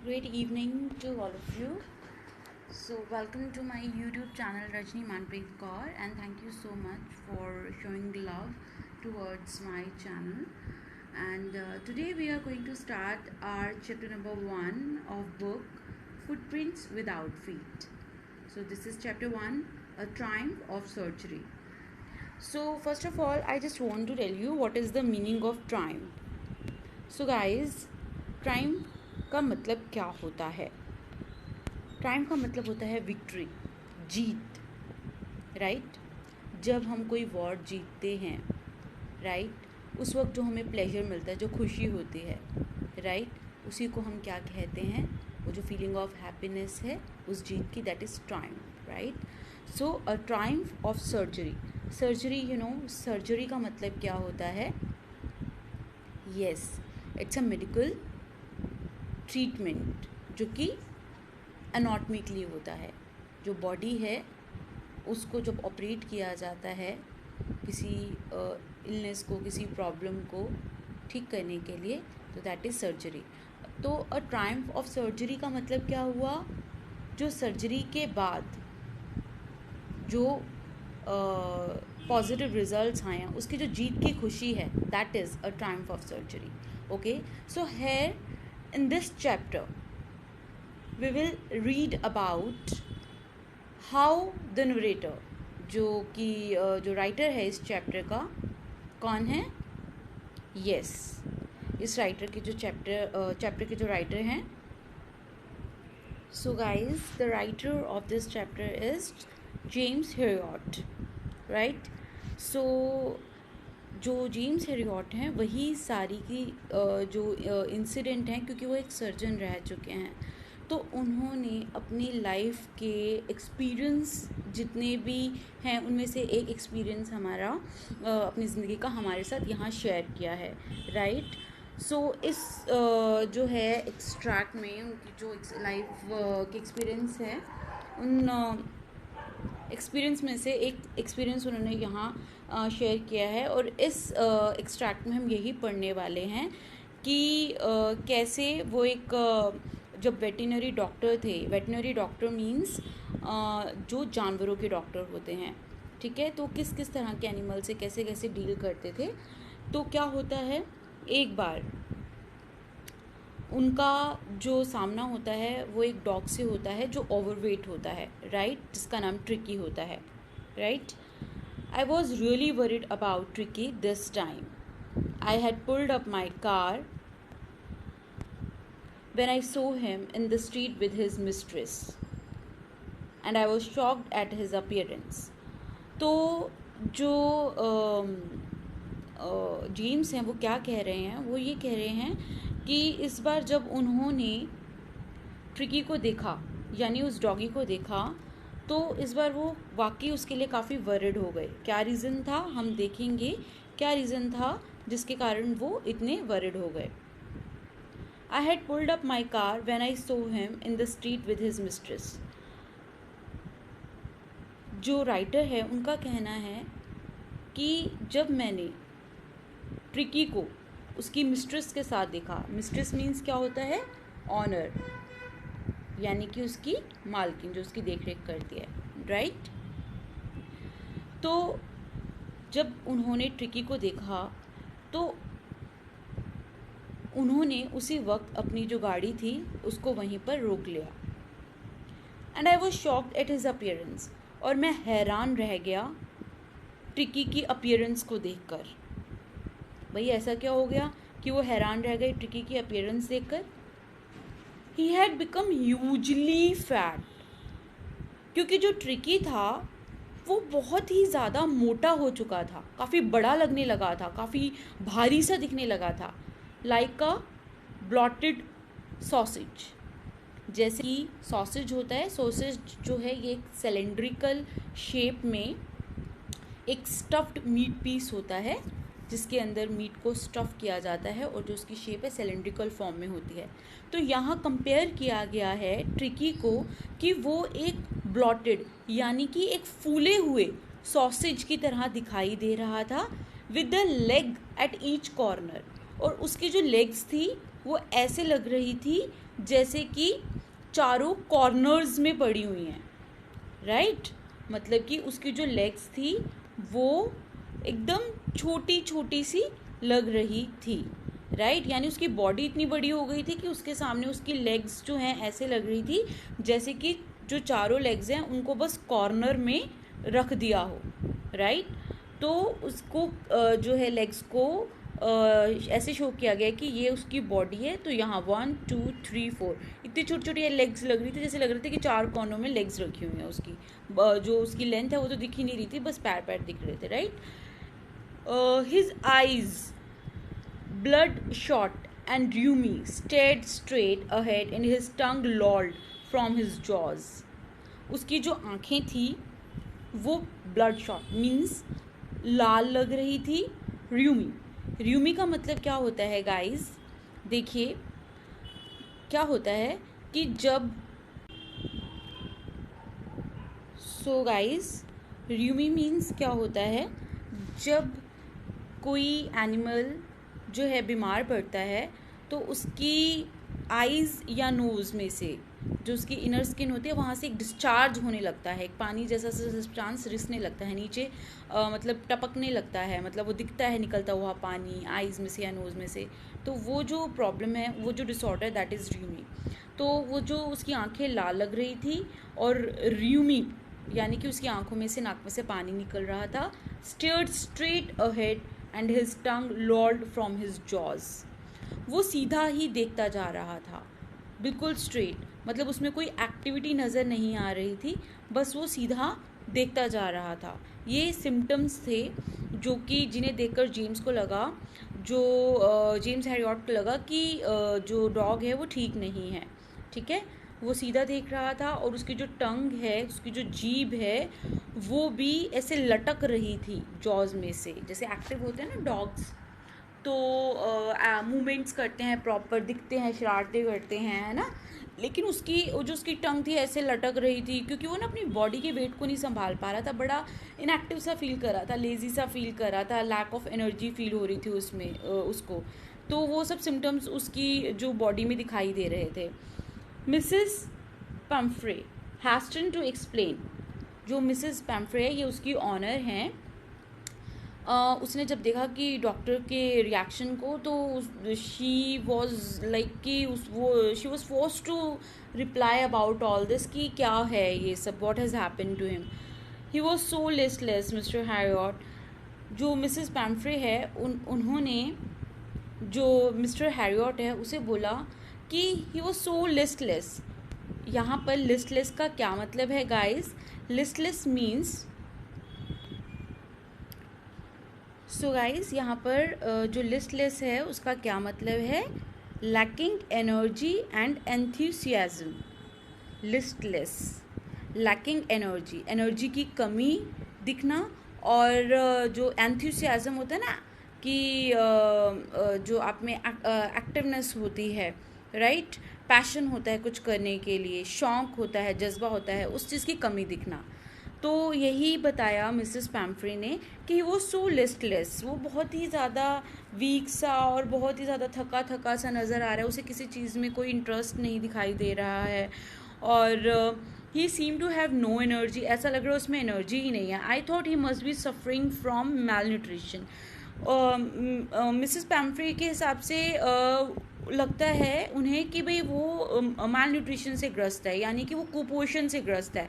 Great evening to all of you. So, welcome to my YouTube channel Rajni Manpreet Kaur, and thank you so much for showing love towards my channel. And today we are going to start our chapter number 1 of book Footprints Without Feet. So, this is chapter 1, A Triumph of Surgery. So, first of all, I just want to tell you what is the meaning of triumph. So, guys, triumph का मतलब क्या होता है? Triumph का मतलब होता है victory, जीत, right? जब हम कोई वॉर जीतते हैं, राइट, उस वक्त जो हमें प्लेजर मिलता है, जो खुशी होती है, राइट, उसी को हम क्या कहते हैं? वो जो फीलिंग ऑफ हैप्पीनेस है उस जीत की, that is Triumph, right? So a Triumph of surgery. Surgery, surgery का मतलब क्या होता है? Yes, it's a medical treatment जो कि एनाटॉमिकली होता है. जो बॉडी है उसको जब ऑपरेट किया जाता है किसी इलनेस को, किसी प्रॉब्लम को ठीक करने के लिए, तो दैट इज़ सर्जरी. तो अ ट्रायम्फ ऑफ सर्जरी का मतलब क्या हुआ? जो सर्जरी के बाद जो पॉजिटिव रिजल्ट्स आए हैं उसकी जो जीत की खुशी है, that is a Triumph of surgery. Okay, so here in this chapter we will read about how the narrator, जो कि जो राइटर है इस चैप्टर का, कौन है? यस, इस राइटर के जो चैप्टर के जो राइटर हैं. So guys, the writer of this chapter is James Herriot, right? So जो जेम्स हेरियट हैं वही सारी की जो इंसिडेंट हैं, क्योंकि वो एक सर्जन रह चुके हैं, तो उन्होंने अपनी लाइफ के एक्सपीरियंस जितने भी हैं उनमें से एक एक्सपीरियंस हमारा अपनी ज़िंदगी का हमारे साथ यहाँ शेयर किया है, राइट? सो इस जो है एक्सट्रैक्ट में उनकी जो लाइफ के एक्सपीरियंस है, उन एक्सपीरियंस में से एक एक्सपीरियंस उन्होंने यहाँ शेयर किया है. और इस एक्सट्रैक्ट में हम यही पढ़ने वाले हैं कि कैसे वो एक जब वेटरनरी डॉक्टर थे. वेटरनरी डॉक्टर मीन्स जो जानवरों के डॉक्टर होते हैं, ठीक है? तो किस किस तरह के एनिमल से कैसे कैसे डील करते थे. तो क्या होता है, एक बार उनका जो सामना होता है वो एक डॉग से होता है जो ओवरवेट होता है, राइट? जिसका नाम ट्रिकी होता है, right? I was really worried about tricky this time. I had pulled up my car when I saw him in the street with his mistress and I was shocked at his appearance. तो जो James हैं वो क्या कह रहे हैं? वो ये कह रहे हैं कि इस बार जब उन्होंने ट्रिकी को देखा, यानी उस डॉगी को देखा, तो इस बार वो वाकई उसके लिए काफ़ी वरिड हो गए. क्या रीज़न था हम देखेंगे, क्या रीज़न था जिसके कारण वो इतने वरिड हो गए. I had pulled up my car when I saw him in the street with his mistress. जो राइटर है उनका कहना है कि जब मैंने ट्रिकी को उसकी मिस्ट्रेस के साथ देखा. मिस्ट्रेस मीन्स क्या होता है? ऑनर, यानी कि उसकी मालकिन जो उसकी देख रेख करती है, राइट? तो जब उन्होंने ट्रिकी को देखा तो उन्होंने उसी वक्त अपनी जो गाड़ी थी उसको वहीं पर रोक लिया. And I was shocked at his appearance, और मैं हैरान रह गया ट्रिकी की अपीयरेंस को देखकर. भाई ऐसा क्या हो गया कि वो हैरान रह गए ट्रिकी की अपीयरेंस देखकर? He had become hugely fat, क्योंकि जो ट्रिकी था वो बहुत ही ज़्यादा मोटा हो चुका था, काफ़ी बड़ा लगने लगा था, काफ़ी भारी सा दिखने लगा था. लाइक अ ब्लॉटेड सॉसेज. जैसे कि सॉसेज होता है, सॉसेज जो है ये एक सिलेंड्रिकल शेप में एक स्टफ्ड मीट पीस होता है जिसके अंदर मीट को स्टफ़ किया जाता है और जो उसकी शेप है सिलेंड्रिकल फॉर्म में होती है. तो यहाँ कंपेयर किया गया है ट्रिकी को कि वो एक ब्लॉटेड यानी कि एक फूले हुए सॉसेज की तरह दिखाई दे रहा था, with the leg at each corner. और उसकी जो लेग्स थी वो ऐसे लग रही थी जैसे कि चारों कॉर्नर्स में पड़ी हुई हैं, राइट। मतलब कि उसकी जो लेग्स थी वो एकदम छोटी छोटी सी लग रही थी, राइट। यानी उसकी बॉडी इतनी बड़ी हो गई थी कि उसके सामने उसकी लेग्स जो हैं ऐसे लग रही थी जैसे कि जो चारों लेग्स हैं उनको बस कॉर्नर में रख दिया हो, राइट। तो उसको जो है लेग्स को ऐसे शो किया गया कि ये उसकी बॉडी है। तो यहाँ 1 2 3 4 इतनी छोटी छोटी लेग्स लग रही थी, जैसे लग रही थी कि चार कोनों में लेग्स रखी हुई हैं उसकी। जो उसकी लेंथ है वो तो दिख ही नहीं रही थी, बस पैर पैर दिख रहे थे, right. His eyes bloodshot and rheumy stared straight ahead and his tongue lolled from his jaws. उसकी जो आँखें थी वो bloodshot मीन्स लाल लग रही थी। र्यूमी का मतलब क्या होता है गाइस? देखिए क्या होता है कि जब गाइस र्यूमी मीन्स क्या होता है, जब कोई एनिमल जो है बीमार पड़ता है तो उसकी आइज़ या नोज़ में से जो उसकी इनर स्किन होती है वहाँ से एक डिस्चार्ज होने लगता है, एक पानी जैसा सब्सटेंस रिसने लगता है नीचे, मतलब टपकने लगता है, मतलब वो दिखता है निकलता हुआ पानी आइज़ में से या नोज़ में से। तो वो जो प्रॉब्लम है, वो जो डिसऑर्डर, दैट इज़ र्यूमी। तो वो जो उसकी आंखें लाल लग रही थी और र्यूमी यानी कि उसकी आंखों में से, नाक में से पानी निकल रहा था। Stared straight ahead and his tongue Lord from his jaws. वो सीधा ही देखता जा रहा था, बिल्कुल स्ट्रेट, मतलब उसमें कोई एक्टिविटी नज़र नहीं आ रही थी, बस वो सीधा देखता जा रहा था। ये सिम्टम्स थे जो कि जिन्हें देखकर जेम्स को लगा, जो जेम्स हैरियट को लगा कि जो डॉग है वो ठीक नहीं है, ठीक है। वो सीधा देख रहा था और उसकी जो टंग है, उसकी जो जीभ है वो भी ऐसे लटक रही थी जॉज में से, जैसे एक्टिव होते हैं ना डॉग्स, तो मूवमेंट्स करते हैं, प्रॉपर दिखते हैं, शरारतें करते हैं, है ना। लेकिन उसकी जो उसकी टंग थी ऐसे लटक रही थी क्योंकि वो ना अपनी बॉडी के वेट को नहीं संभाल पा रहा था, बड़ा इनएक्टिव सा फील कर रहा था, लेज़ी सा फील कर रहा था, लैक ऑफ एनर्जी फील हो रही थी उसमें उसको। तो वो सब सिम्टम्स उसकी जो बॉडी में दिखाई दे रहे थे। मिसेस पैम्फ्रे हैस्टन टू एक्सप्लेन, जो मिसेस पैम्फ्रे है ये उसकी ऑनर हैं। उसने जब देखा कि डॉक्टर के रिएक्शन को, तो शी वॉज लाइक कि she was forced to reply about all this कि क्या है ये सब, what has happen to him. He was so listless mister Herriot. जो मिसेस पैम्फ्रे है उन्होंने जो मिस्टर हैरियट है उसे बोला कि ही वॉज सो लिस्टलेस। यहाँ पर लिस्टलेस का क्या मतलब है guys? Listless means, so guys यहाँ पर जो लिस्टलेस है उसका क्या मतलब है? Lacking energy and enthusiasm. Listless, lacking energy, energy की कमी दिखना, और जो एंथुसियाज्म होता है ना कि जो आप में एक्टिवनेस होती है, राइट, पैशन होता है कुछ करने के लिए, शौक़ होता है, जज्बा होता है, उस चीज़ की कमी दिखना। तो यही बताया मिसेस पैम्फ्रे ने कि वो सो लिस्टलेस, वो बहुत ही ज़्यादा वीक सा और बहुत ही ज़्यादा थका थका सा नज़र आ रहा है, उसे किसी चीज़ में कोई इंटरेस्ट नहीं दिखाई दे रहा है, और he seem to have no energy, ऐसा लग रहा है उसमें एनर्जी ही नहीं है। I thought he must be suffering from malnutrition. Mrs Pumphrey के हिसाब से लगता है उन्हें कि भाई वो मैल न्यूट्रिशन से ग्रस्त है, यानी कि वो कुपोषण से ग्रस्त है।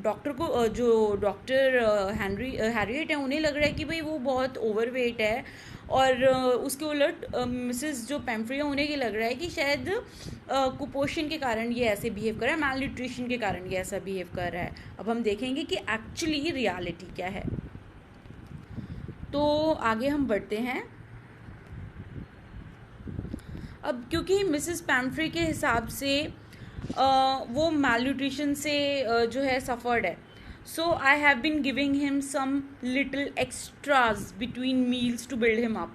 डॉक्टर को, जो डॉक्टर हैरियट है, उन्हें लग रहा है कि भाई वो बहुत ओवरवेट है, और उसके उलट मिसेस जो पैम्फ्रे है उन्हें ये लग रहा है कि शायद कुपोषण के कारण ये ऐसे बिहेव कर रहा है, मैल न्यूट्रिशन के कारण ये ऐसा बिहेव कर रहा है। अब हम देखेंगे कि एक्चुअली रियलिटी क्या है। तो आगे हम बढ़ते हैं। अब क्योंकि मिसेस पैम्फ्रे के हिसाब से वो मैल न्यूट्रिशन से जो है सफ़र्ड है, so I have been giving him some little extras between meals to build him up.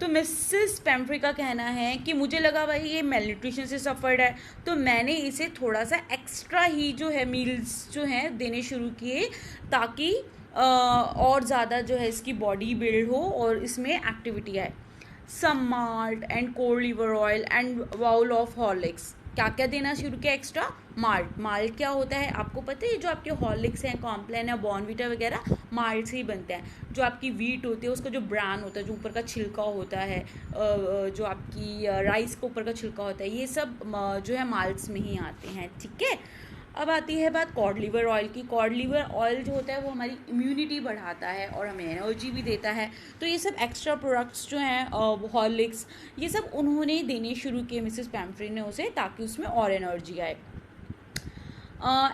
तो मिसेस पैम्फ्रे का कहना है कि मुझे लगा भाई ये मेल न्यूट्रिशन से सफ़र्ड है, तो मैंने इसे थोड़ा सा एक्स्ट्रा ही जो है मील्स जो हैं देने शुरू किए, ताकि और ज़्यादा जो है इसकी बॉडी बिल्ड हो और इसमें एक्टिविटी आए। some malt and cold liver oil and bowl of Horlicks. क्या क्या देना शुरू किया एक्स्ट्रा? माल्ट. माल्ट क्या होता है आपको पता है? जो आपके हॉर्लिक्स हैं, कॉम्प्लान है, बॉर्नवीटा वगैरह माल्ट से ही बनते हैं. जो आपकी वीट होती है उसका जो ब्रान होता है, जो ऊपर का छिलका होता है, जो आपकी राइस के ऊपर का छिलका होता है, ये सब जो है माल्ट्स में ही आते हैं. ठीक है. अब आती है बात कॉड लिवर ऑयल की. कॉड लिवर ऑयल जो होता है वो हमारी इम्यूनिटी बढ़ाता है और हमें एनर्जी भी देता है. तो ये सब एक्स्ट्रा प्रोडक्ट्स जो हैं हॉर्लिक्स, ये सब उन्होंने देने शुरू किए मिसेस पैम्फ्रे ने उसे, ताकि उसमें और एनर्जी आए.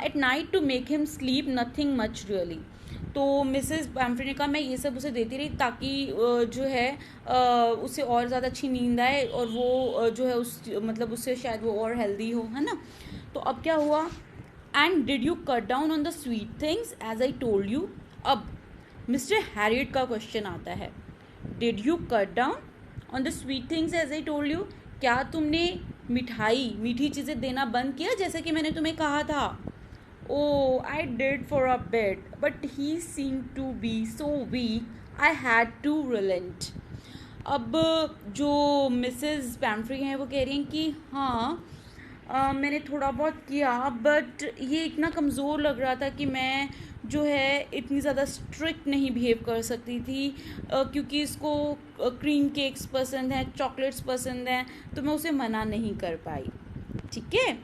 At night to make him sleep nothing much really. तो मिसेस पैम्फ्रे ने कहा मैं ये सब उसे देती रही ताकि जो है उसे और ज़्यादा अच्छी नींद आए और वो जो है उस मतलब उससे शायद वो और हेल्दी हो, है ना. तो अब क्या हुआ? And did you cut down on the sweet things as I told you. अब मिस्टर हैरियट का क्वेश्चन आता है. Did you cut down on the sweet things as I told you. क्या तुमने मीठी चीज़ें देना बंद किया जैसे कि मैंने तुम्हें कहा था? Oh I did for a bit but he seem to be so weak I had to relent. अब जो मिसेस पैम्फ्रे हैं वो कह रही हैं कि हाँ मैंने थोड़ा बहुत किया, बट ये इतना कमज़ोर लग रहा था कि मैं जो है इतनी ज़्यादा स्ट्रिक्ट नहीं बिहेव कर सकती थी, क्योंकि इसको क्रीम केक्स पसंद हैं, चॉकलेट्स पसंद हैं, तो मैं उसे मना नहीं कर पाई. ठीक है.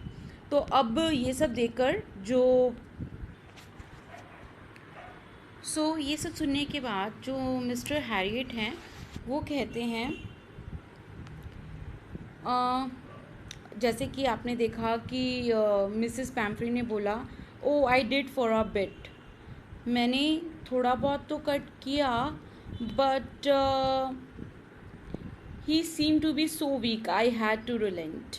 तो अब ये सब देखकर ये सब सुनने के बाद जो मिस्टर हैरियट हैं वो कहते हैं जैसे कि आपने देखा कि मिसेस पैम्फ्रे ने बोला oh I did for a bit. मैंने थोड़ा बहुत तो कट किया, but he seem to be so weak I had to relent.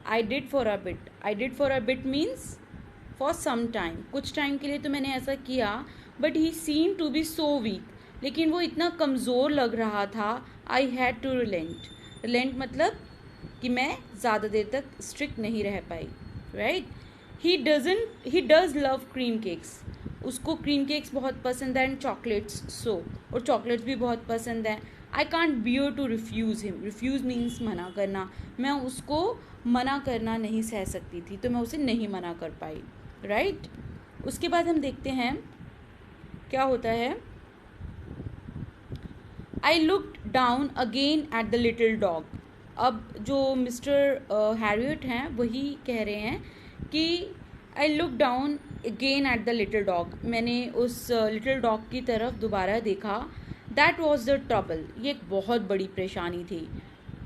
I did for a bit means for some time. कुछ टाइम के लिए तो मैंने ऐसा किया, but he seem to be so weak. लेकिन वो इतना कमज़ोर लग रहा था. आई हैड टू रिलेंट मतलब कि मैं ज़्यादा देर तक स्ट्रिक्ट नहीं रह पाई. Right. He does love cream cakes. उसको क्रीम केक्स बहुत पसंद है एंड चॉकलेट्स और चॉकलेट्स भी बहुत पसंद है. I can't bear to refuse him. Refuse means मना करना. मैं उसको मना करना नहीं सह सकती थी, तो मैं उसे नहीं मना कर पाई. राइट. उसके बाद हम देखते हैं क्या होता है. I looked down again at the little dog. अब जो मिस्टर हैरियट हैं वही कह रहे हैं कि I look down again at the little dog. मैंने उस लिटिल डॉग की तरफ दोबारा देखा. That was the trouble. ये एक बहुत बड़ी परेशानी थी.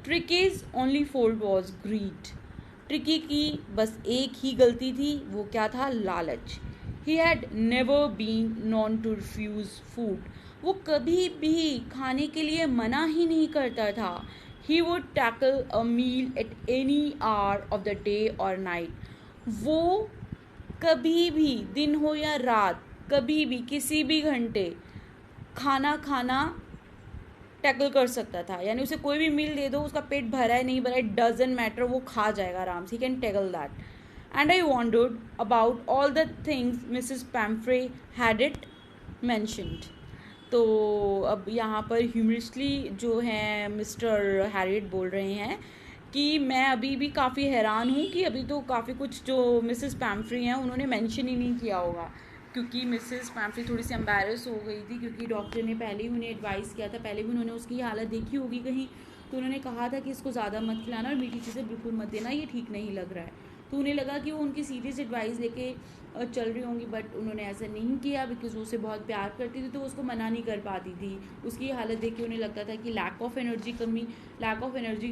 Tricki's only fault was greed. Tricki की बस एक ही गलती थी. वो क्या था? लालच. He had never been known to refuse food. वो कभी भी खाने के लिए मना ही नहीं करता था. He would tackle a meal at any hour of the day or night. वो कभी भी, दिन हो या रात, कभी भी किसी भी घंटे खाना टैकल कर सकता था. यानी उसे कोई भी मील दे दो, उसका पेट भरा है नहीं भरा है, डजेंट मैटर, वो खा जाएगा आराम से. He can tackle that. And I wandered about all the things Mrs पैम्फ्रे had it mentioned. तो अब यहाँ पर ह्यूमरिस्टली जो है मिस्टर हैरियट बोल रहे हैं कि मैं अभी भी काफ़ी हैरान हूँ कि अभी तो काफ़ी कुछ जो मिसेस पैम्फ्रे हैं उन्होंने मेंशन ही नहीं किया होगा, क्योंकि मिसेस पैम्फ्रे थोड़ी सी एम्बैरस हो गई थी, क्योंकि डॉक्टर ने पहले ही उन्हें एडवाइस किया था. पहले भी उन्होंने उसकी हालत देखी होगी कहीं, तो उन्होंने कहा था कि इसको ज़्यादा मत खिलाना और मीठी चीज़ें बिल्कुल मत देना, ये ठीक नहीं लग रहा है. तो उन्हें लगा कि वो उनकी सीरियस एडवाइस लेके चल रही होंगी, बट उन्होंने ऐसा नहीं किया, बिकॉज वो उसे बहुत प्यार करती थी, तो उसको मना नहीं कर पाती थी. उसकी हालत देख के उन्हें लगता था कि लैक ऑफ एनर्जी के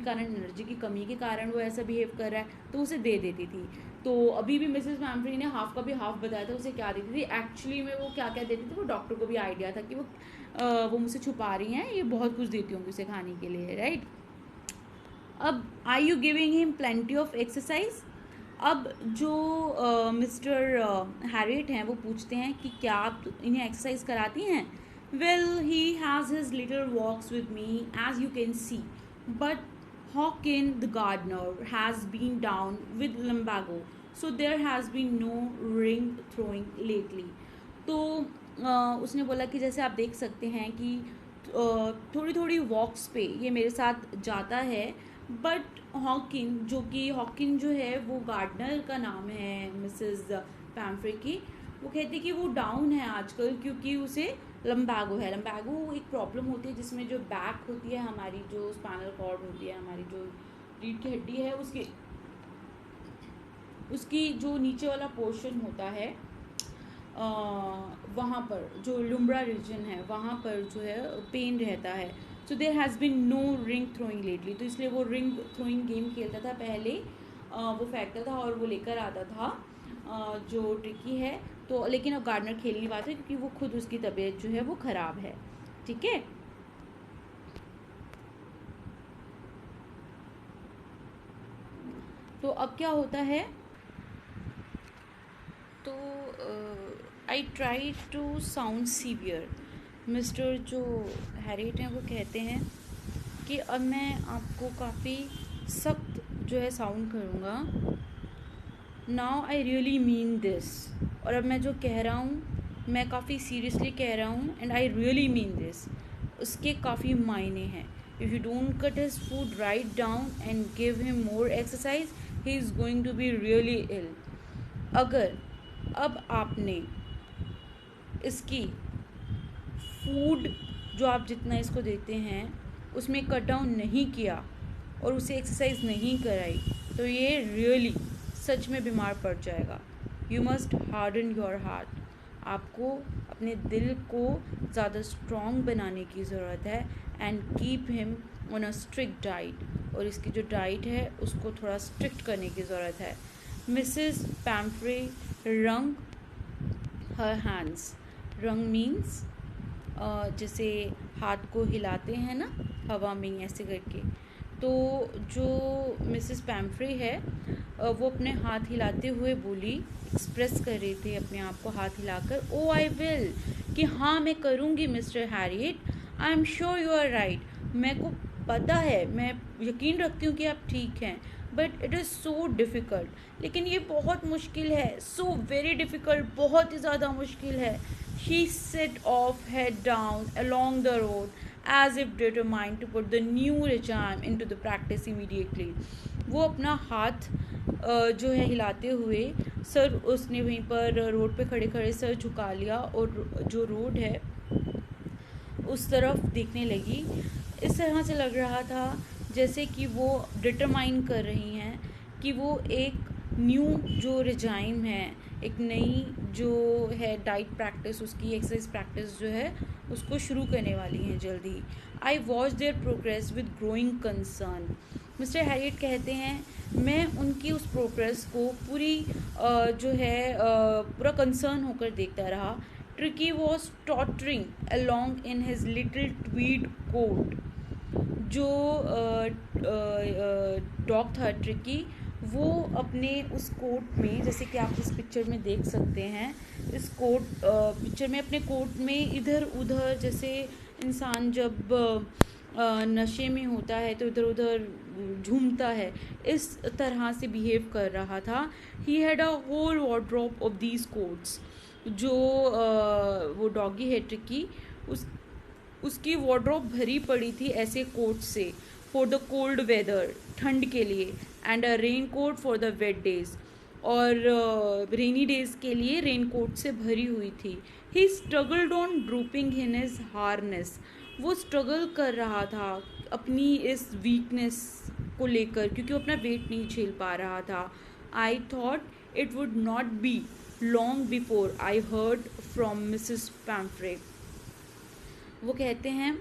कारण, एनर्जी की कमी के कारण वो ऐसा बिहेव कर रहा है, तो उसे दे देती थी. तो अभी भी मिसेस पैम्फ्रे ने हाफ का भी हाफ बताया था उसे क्या देती थी. एक्चुअली में वो क्या क्या देती थी वो डॉक्टर को भी आइडिया था कि वो मुझसे छुपा रही हैं, ये बहुत कुछ देती होंगी उसे खाने के लिए. राइट. अब are you giving him plenty of exercise. अब जो मिस्टर हैरियट हैं वो पूछते हैं कि क्या आप इन्हें एक्सरसाइज कराती हैं. Well he has his little walks with me as you can see, but Hodgkin the gardener has been down with lumbago, so there has been no ring throwing lately. तो उसने बोला कि जैसे आप देख सकते हैं कि थोड़ी थोड़ी वॉक्स पे ये मेरे साथ जाता है। बट हॉकिन जो है वो गार्डनर का नाम है मिसेस पैम्फ्रे की, वो कहती है कि वो डाउन है आजकल क्योंकि उसे लम्बैगो है। लम्बैगो एक प्रॉब्लम होती है जिसमें जो बैक होती है हमारी, जो स्पाइनल कॉर्ड होती है हमारी, जो रीढ़ की हड्डी है, उसकी जो नीचे वाला पोर्शन होता है वहाँ पर जो लुम्ब्रा रीजन है वहाँ पर जो है पेन रहता है। So there has been no ring throwing lately, तो इसलिए वो रिंग थ्रोइंग गेम खेलता था पहले। वो फेंकता था और वो लेकर आता था जो ट्रिकी है। तो लेकिन अब गार्डनर खेल नहीं पाते क्योंकि वो खुद, उसकी तबीयत जो है वो ख़राब है। ठीक है, तो अब क्या होता है, तो I try to sound severe. Mister जो हैरियट हैं वो कहते हैं कि अब मैं आपको काफ़ी सख्त जो है साउंड करूँगा। Now I really mean this, और अब मैं जो कह रहा हूँ मैं काफ़ी सीरियसली कह रहा हूँ, and I really mean this. उसके काफ़ी मायने हैं। If you don't cut his food right down and give him more exercise, he is going to be really ill. अगर अब आपने इसकी फूड जो आप जितना इसको देते हैं उसमें कट डाउन नहीं किया और उसे एक्सरसाइज नहीं कराई, तो ये रियली सच में बीमार पड़ जाएगा। You must harden your heart. आपको अपने दिल को ज़्यादा स्ट्रॉन्ग बनाने की ज़रूरत है, and keep him on a strict diet. और इसकी जो डाइट है उसको थोड़ा स्ट्रिक्ट करने की ज़रूरत है। मिसेस पैम्फ्रे रंग हर हैंड्स। रंग मीन्स जैसे हाथ को हिलाते हैं ना हवा में ऐसे करके। तो जो मिसेस पैम्फ्रे है वो अपने हाथ हिलाते हुए बोली, एक्सप्रेस कर रही थी अपने आप को हाथ हिलाकर, ओ आई विल, कि हाँ मैं करूँगी mister Herriot, I am sure you are right. मेरे को पता है, मैं यकीन रखती हूँ कि आप ठीक हैं, but it is so difficult. लेकिन ये बहुत मुश्किल है, सो वेरी डिफ़िकल्ट, बहुत ही ज़्यादा मुश्किल है। She set off head down along the road as if determined to put the new regime into the practice immediately. वो अपना हाथ जो है हिलाते हुए सर, उसने वहीं पर रोड पे खड़े खड़े सर झुका लिया और जो रोड है उस तरफ देखने लगी। इस तरह से लग रहा था जैसे कि वो डिटरमाइन कर रही हैं कि वो एक न्यू जो रिजाइम है, एक नई जो है डाइट प्रैक्टिस, उसकी एक्सरसाइज प्रैक्टिस जो है उसको शुरू करने वाली हैं जल्दी। I watch there progress with growing concern. Mister Harriet कहते हैं मैं उनकी उस प्रोग्रेस को पूरी जो है पूरा कंसर्न होकर देखता रहा। Tricki was tottering along in his little tweed coat. जो डॉग था ट्रिकी, वो अपने उस कोट में, जैसे कि आप इस पिक्चर में देख सकते हैं, इस कोट पिक्चर में अपने कोट में इधर उधर, जैसे इंसान जब नशे में होता है तो इधर उधर झूमता है, इस तरह से बिहेव कर रहा था। He had a whole wardrobe of these coats. जो वो डॉगी है ट्रिकी, उसकी वार्डरोब भरी पड़ी थी ऐसे कोट से, फॉर द कोल्ड वेदर, ठंड के लिए, and a rain coat for the wet days, और रेनी डेज के लिए रेन कोट से भरी हुई थी। He struggled on drooping in his harness. वो स्ट्रगल कर रहा था अपनी इस वीकनेस को लेकर क्योंकि वो अपना वेट नहीं झेल पा रहा था। आई thought it would not be long before I heard from Mrs पैम्फ्रे। वो कहते हैं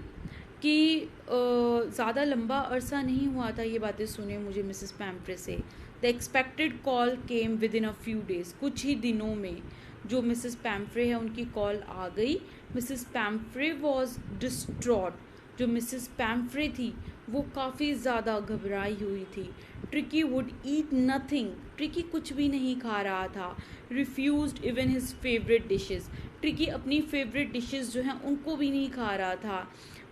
कि ज़्यादा लंबा अरसा नहीं हुआ था ये बातें सुने मुझे मिसेस पैम्फ्रे से। The expected call came with in a few days. कुछ ही दिनों में जो मिसेस पैम्फ्रे है उनकी कॉल आ गई। Mrs पैम्फ्रे was distraught. जो मिसेस पैम्फ्रे थी वो काफ़ी ज़्यादा घबराई हुई थी। Tricky would eat nothing. Tricky कुछ भी नहीं खा रहा था। Refused even his favourite dishes. Tricky अपनी फेवरेट डिशेज़ जो हैं उनको भी नहीं खा रहा था।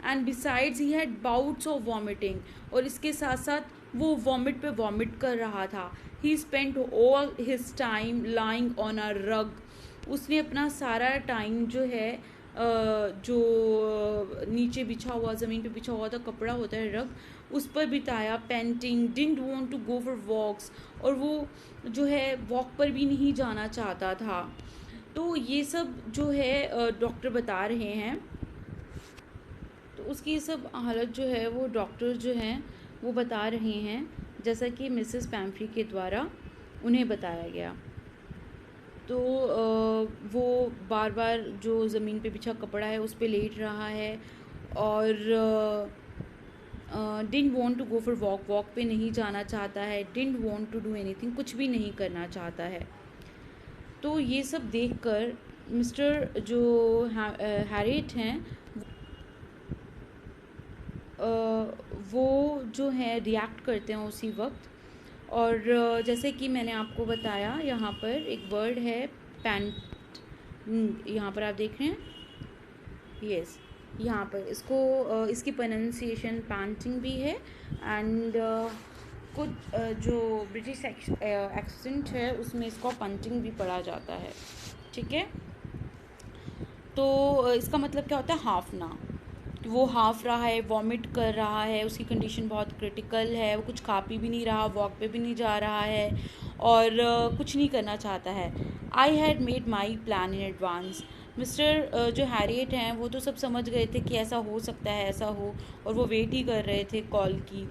And besides he had bouts of vomiting. और इसके साथ साथ वो वॉमिट पे वॉमिट कर रहा था। ही spent all his time lying on a रग। उसने अपना सारा टाइम जो है जो नीचे बिछा हुआ, ज़मीन पे बिछा हुआ था कपड़ा होता है रग, उस पर बिताया, panting, didn't want to go for walks, और वो जो है वॉक पर भी नहीं जाना चाहता था। तो ये सब जो है डॉक्टर बता रहे हैं। तो उसकी सब हालत जो है वो डॉक्टर जो हैं वो बता रहे हैं, जैसा कि मिसेस पैम्फ्री के द्वारा उन्हें बताया गया। तो वो बार बार जो ज़मीन पे बिछा कपड़ा है उस पे लेट रहा है, और didn't want to go for walk, walk पे नहीं जाना चाहता है, didn't want to do anything, कुछ भी नहीं करना चाहता है। तो ये सब देखकर मिस्टर जो हैरियट हैं वो जो है रिएक्ट करते हैं उसी वक्त। और जैसे कि मैंने आपको बताया, यहाँ पर एक वर्ड है पैंट, यहाँ पर आप देख रहे हैं, यस, यहाँ पर इसको इसकी प्रोनाउंसिएशन पैंटिंग भी है, एंड कुछ जो ब्रिटिश एक्सेंट है उसमें इसको पंचिंग भी पढ़ा जाता है, ठीक है। तो इसका मतलब क्या होता है, हाफना। वो हाफ रहा है, वॉमिट कर रहा है, उसकी कंडीशन बहुत क्रिटिकल है, वो कुछ खा पी भी नहीं रहा, वॉक पे भी नहीं जा रहा है, और कुछ नहीं करना चाहता है। I had made my plan in advance. Mister जो हैरियट हैं वो तो सब समझ गए थे कि ऐसा हो सकता है, ऐसा हो, और वो वेट ही कर रहे थे कॉल की,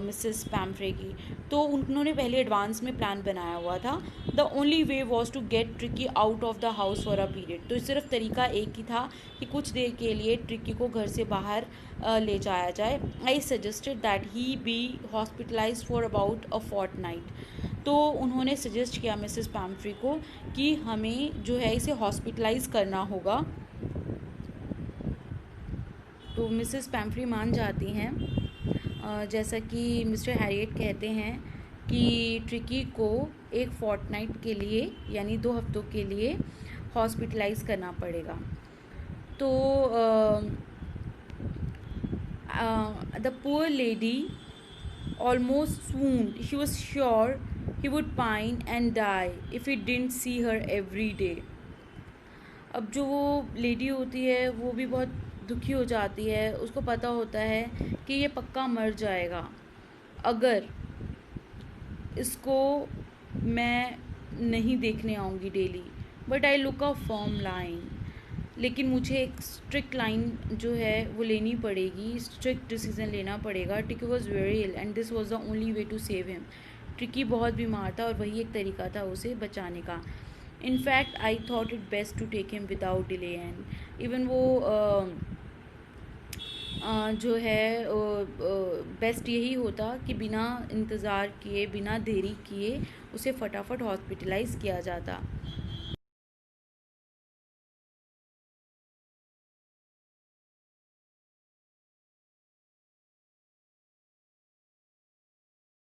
मिसेस पैम्फ्रे की। तो उन्होंने पहले एडवांस में प्लान बनाया हुआ था। The only way was to get Tricki out of the house for a period. तो सिर्फ तरीका एक ही था कि कुछ देर के लिए ट्रिकी को घर से बाहर ले जाया जाए। I suggested that he be hospitalize for about a fortnight. तो उन्होंने सजेस्ट किया मिसेस पैम्फ्री को कि हमें जो है इसे हॉस्पिटलाइज करना होगा। तो मिसेस पैम्फ्री मान जाती हैं, जैसा कि मिस्टर हैरियट कहते हैं कि ट्रिकी को एक फोर्टनाइट के लिए, यानी 2 हफ्तों के लिए हॉस्पिटलाइज करना पड़ेगा। तो the poor lady almost swooned. She was sure he would pine and die if he didn't see her every day. अब जो वो लेडी होती है वो भी बहुत दुखी हो जाती है, उसको पता होता है कि ये पक्का मर जाएगा अगर इसको मैं नहीं देखने आऊँगी daily. But I look a firm line, लेकिन मुझे एक स्ट्रिक्ट लाइन जो है वो लेनी पड़ेगी, स्ट्रिक्ट डिसीजन लेना पड़ेगा। Tricki was very ill and this was the only way to save him. Tricki बहुत बीमार था और वही एक तरीका था उसे बचाने का। In fact I thought it best to take him without delay, and even वो जो है बेस्ट यही होता कि बिना इंतज़ार किए, बिना देरी किए उसे फटाफट हॉस्पिटलाइज़ किया जाता।